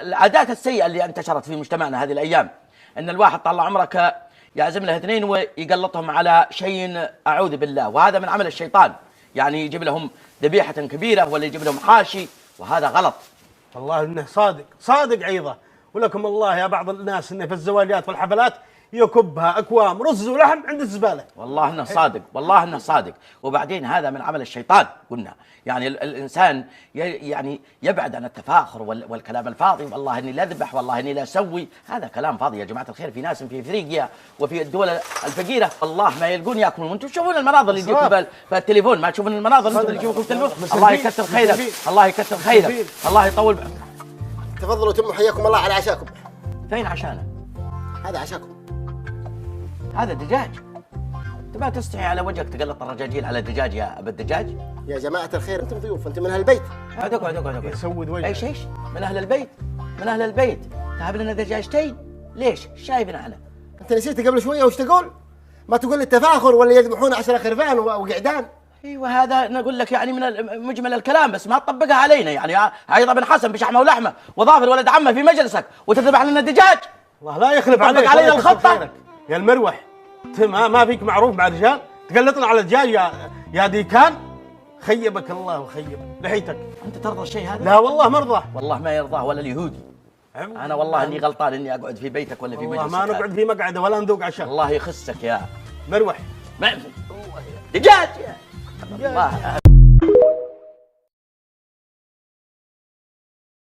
العادات السيئة اللي انتشرت في مجتمعنا هذه الأيام، أن الواحد طال عمرك يعزم له اثنين ويقلطهم على شيء أعوذ بالله، وهذا من عمل الشيطان. يعني يجيب لهم ذبيحة كبيرة ولا يجيب لهم حاشي، وهذا غلط. والله انه صادق عيضه. ولكم الله يا بعض الناس انه في الزواجات والحفلات يكبها اكوام رز ولحم عند الزباله. والله انه صادق، والله انه صادق. وبعدين هذا من عمل الشيطان قلنا. يعني الانسان يعني يبعد عن التفاخر والكلام الفاضي، والله اني لا اذبح، والله اني لا اسوي، هذا كلام فاضي يا جماعه الخير. في ناس في افريقيا وفي الدول الفقيره والله ما يلقون ياكلون، وانتم تشوفون المناظر اللي تجيكم في التليفون، ما تشوفون المناظر اللي تجيكم في التليفون. الله يكثر خيرك، الله يكثر خيرك، الله يطول بعمرك. تفضلوا تموا حياكم الله على عشاكم. فين عشانه؟ هذا عشاكم. هذا دجاج. انت ما تستحي على وجهك تقلط الرجاجيل على الدجاج يا ابا الدجاج؟ يا جماعة الخير انتم ضيوف، انتم من اهل البيت. اقعد يسود وجهه. ايش من اهل البيت، من اهل البيت. تهب لنا دجاجتين ليش؟ شايفنا احنا. انت نسيت قبل شويه وش تقول؟ ما تقول التفاخر ولا يذبحون 10 خرفان وقعدان. ايوه هذا نقول لك يعني من مجمل الكلام، بس ما تطبقها علينا. يعني عيض بن حسن بشحمه ولحمه وظافر ولد عمه في مجلسك وتذبح لنا دجاج. الله لا يخلف عليك، علينا الخطه يا المروح. ما فيك معروف مع الرجال، تقلطنا على الدجاج يا ديكان. خيبك الله وخيب لحيتك. انت ترضى الشيء هذا؟ لا والله مرضى. والله ما يرضاه ولا اليهودي. انا والله اني غلطان اني اقعد في بيتك ولا في مجلسك. والله ما نقعد في مقعده ولا نذوق عشاء. الله يخسك يا مروح. دجاج يا الله.